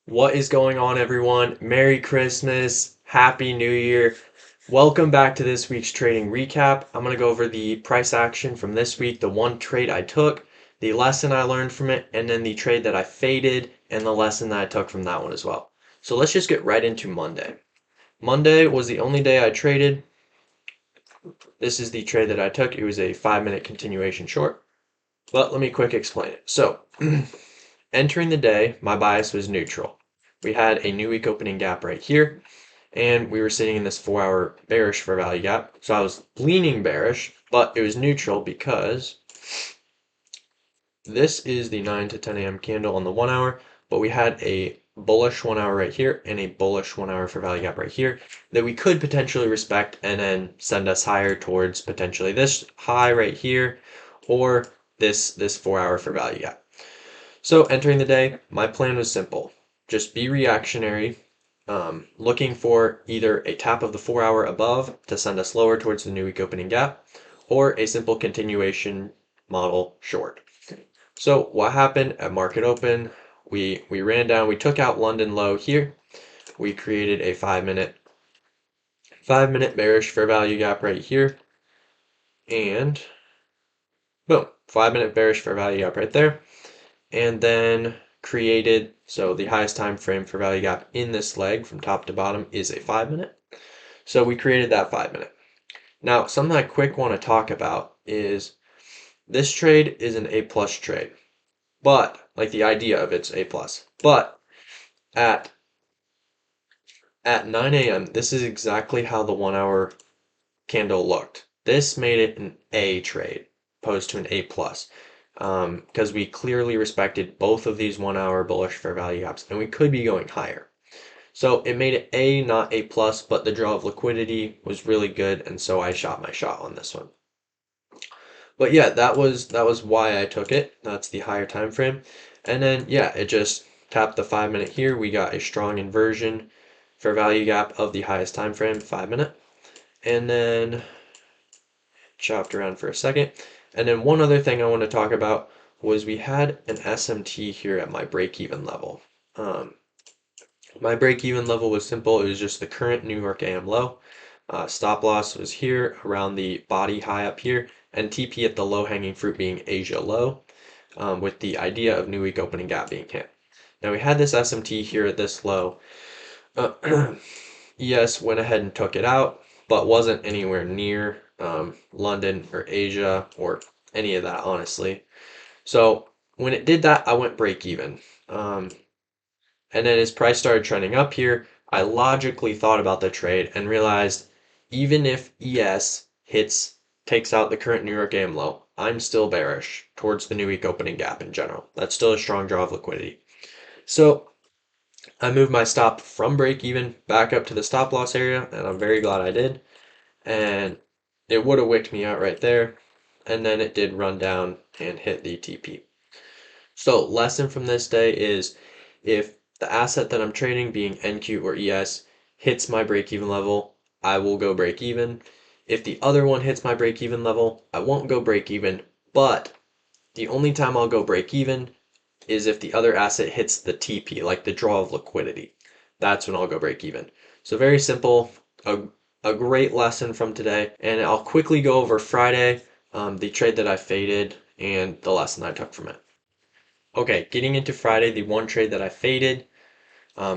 What is going on, everyone? Merry Christmas, Happy New Year. Welcome back to this week's trading recap. I'm going to go over the price action from this week, the one trade I took, the lesson I learned from it, and then the trade that I faded and the lesson that I took from that one as well. So let's just get right into Monday. Monday was the only day I traded. This is the trade that I took. It was a 5-minute continuation short. But let me quick explain it. So, entering the day, my bias was neutral. We had a new week opening gap right here, and we were sitting in this 4-hour bearish for value gap. So I was leaning bearish, but it was neutral because this is the 9 to 10 a.m. candle on the 1 hour, but we had a bullish 1 hour right here and a bullish 1 hour for value gap right here that we could potentially respect and then send us higher towards potentially this high right here or this 4 hour for value gap. So entering the day, my plan was simple. Just be reactionary, looking for either a tap of the 4 hour above to send us lower towards the new week opening gap, or a simple continuation model short. So what happened at market open? We ran down, we took out London low here. We created a 5-minute bearish fair value gap right here. And boom, 5-minute bearish fair value gap right there. And then created, so the highest time frame for value gap in this leg from top to bottom is a 5-minute. So we created that 5-minute. Now, something I quick want to talk about is this trade is an A plus trade, but like the idea of it's A plus. But at 9 a.m., this is exactly how the 1 hour candle looked. This made it an A trade opposed to an A plus because we clearly respected both of these 1 hour bullish fair value gaps and we could be going higher. So it made it A, not A plus, but the draw of liquidity was really good, and so I shot my shot on this one. But yeah, that was why I took it. That's the higher time frame. And then yeah, it just tapped the 5-minute here. We got a strong inversion for value gap of the highest time frame, 5-minute. And then chopped around for a second. And then one other thing I want to talk about was we had an SMT here at my break-even level. My break-even level was simple. It was just the current New York AM low. Stop loss was here around the body high up here, and TP at the low-hanging fruit being Asia low, with the idea of new week opening gap being hit. Now we had this SMT here at this low. ES went ahead and took it out, but wasn't anywhere near London or Asia or any of that, honestly. So when it did that, I went break even. And then as price started trending up here, I logically thought about the trade and realized even if ES takes out the current New York AM low, I'm still bearish towards the new week opening gap in general. That's still a strong draw of liquidity. So I moved my stop from break even back up to the stop loss area, and I'm very glad I did. And it would have wicked me out right there. And then it did run down and hit the TP. So lesson from this day is if the asset that I'm trading, being NQ or ES, hits my break-even level, I will go break-even. If the other one hits my break-even level, I won't go break-even, but the only time I'll go break-even is if the other asset hits the TP, like the draw of liquidity. That's when I'll go break-even. So very simple, a great lesson from today, and I'll quickly go over Friday, the trade that I faded, and the lesson I took from it. Okay, getting into Friday, the one trade that I faded.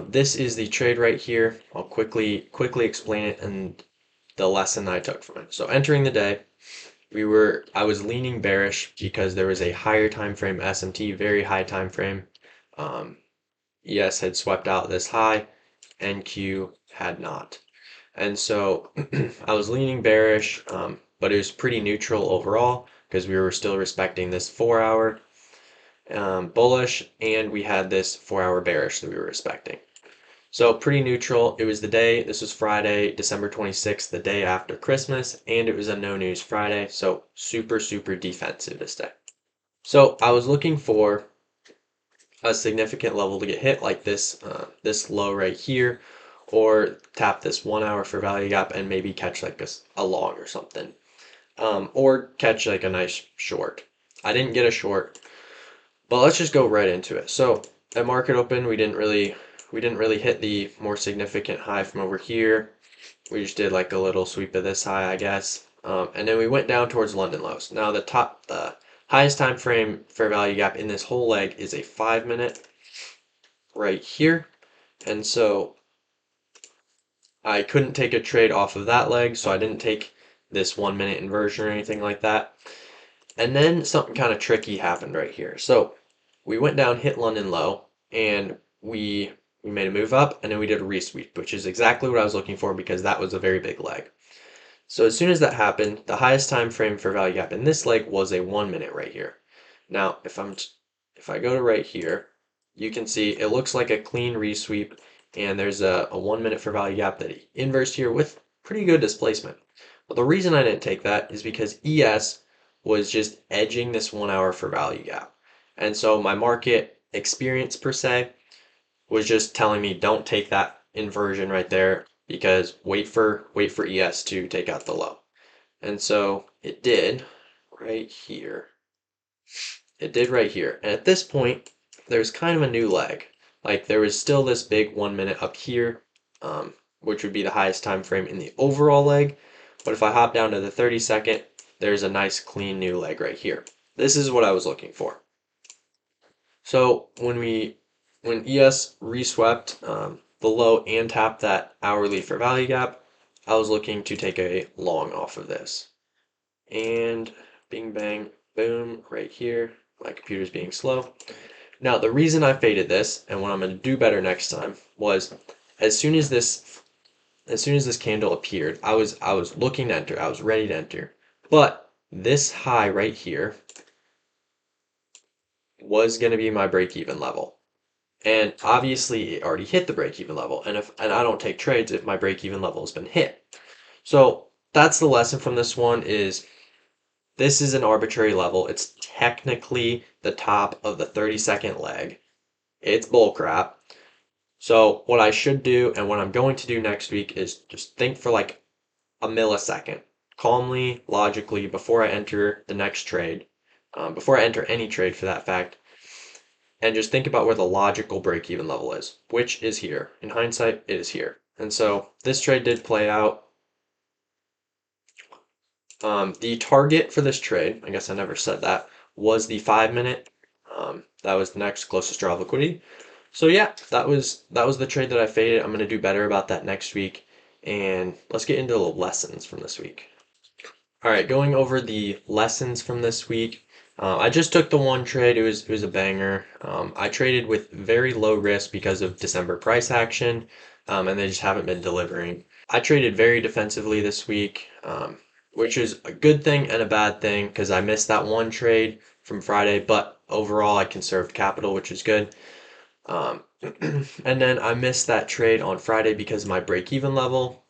This is the trade right here. I'll quickly explain it and the lesson I took from it. So entering the day, I was leaning bearish because there was a higher time frame SMT, very high time frame. ES had swept out this high, NQ had not. And so I was leaning bearish, but it was pretty neutral overall because we were still respecting this 4 hour bullish, and we had this 4 hour bearish that we were respecting. So pretty neutral. It was the day, this was Friday, December 26th, the day after Christmas, and it was a no news Friday, so super, super defensive this day. So I was looking for a significant level to get hit like this low right here, or tap this 1 hour for value gap and maybe catch like a long or something, or catch like a nice short. I didn't get a short, but let's just go right into it. So at market open, we didn't really We didn't really hit the more significant high from over here. We just did like a little sweep of this high, I guess. And then we went down towards London lows. Now the highest time frame fair value gap in this whole leg is a 5 minute right here. And so I couldn't take a trade off of that leg, so I didn't take this 1 minute inversion or anything like that. And then something kind of tricky happened right here. So we went down, hit London low, and we made a move up, and then we did a resweep, which is exactly what I was looking for because that was a very big leg. So as soon as that happened, the highest time frame for value gap in this leg was a 1 minute right here. Now, if I go to right here, you can see it looks like a clean resweep, and there's a 1 minute for value gap that inversed here with pretty good displacement. But the reason I didn't take that is because ES was just edging this 1 hour for value gap. And so my market experience per se was just telling me don't take that inversion right there because wait for ES to take out the low. And so it did right here. It did right here. And at this point, there's kind of a new leg. Like there was still this big 1 minute up here, which would be the highest time frame in the overall leg. But if I hop down to the 30-second, there's a nice clean new leg right here. This is what I was looking for. So when ES reswept the low and tapped that hourly for value gap, I was looking to take a long off of this. And bing bang boom right here. My computer's being slow. Now the reason I faded this and what I'm going to do better next time was as soon as this candle appeared, I was looking to enter. I was ready to enter. But this high right here was going to be my break even level. And obviously it already hit the break even level. And I don't take trades if my break even level has been hit. So that's the lesson from this one is this is an arbitrary level. It's technically the top of the 30-second leg. It's bullcrap. So what I should do and what I'm going to do next week is just think for like a millisecond, calmly, logically, before I enter the next trade, before I enter any trade for that fact, and just think about where the logical break-even level is, which is here. In hindsight, it is here. And so this trade did play out. The target for this trade, I guess I never said that, was the 5 minute. That was the next closest draw of liquidity. So yeah, that was the trade that I faded. I'm gonna do better about that next week. And let's get into the lessons from this week. All right, going over the lessons from this week. I just took the one trade. It was a banger. I traded with very low risk because of December price action, and they just haven't been delivering. I traded very defensively this week, which is a good thing and a bad thing because I missed that one trade from Friday, but overall I conserved capital, which is good. And then I missed that trade on Friday because of my break-even level,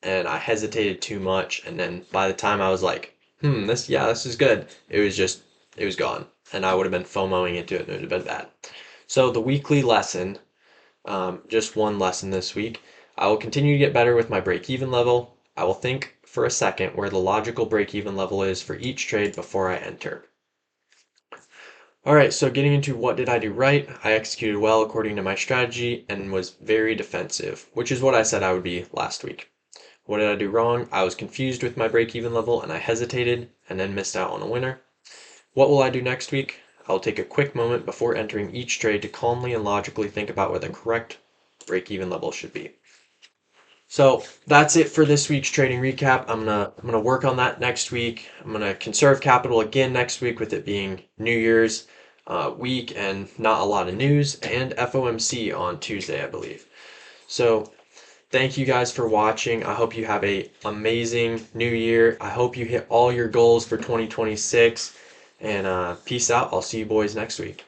and I hesitated too much. And then by the time I was like, this is good, it was gone, and I would have been FOMOing into it, and it would have been bad. So the weekly lesson, just one lesson this week. I will continue to get better with my break-even level. I will think for a second where the logical break-even level is for each trade before I enter. All right, so getting into what did I do right, I executed well according to my strategy and was very defensive, which is what I said I would be last week. What did I do wrong? I was confused with my break-even level and I hesitated and then missed out on a winner. What will I do next week? I'll take a quick moment before entering each trade to calmly and logically think about where the correct break-even level should be. So that's it for this week's trading recap. I'm gonna work on that next week. I'm gonna conserve capital again next week with it being New Year's week and not a lot of news, and FOMC on Tuesday, I believe. So thank you guys for watching. I hope you have a amazing new year. I hope you hit all your goals for 2026. And peace out. I'll see you boys next week.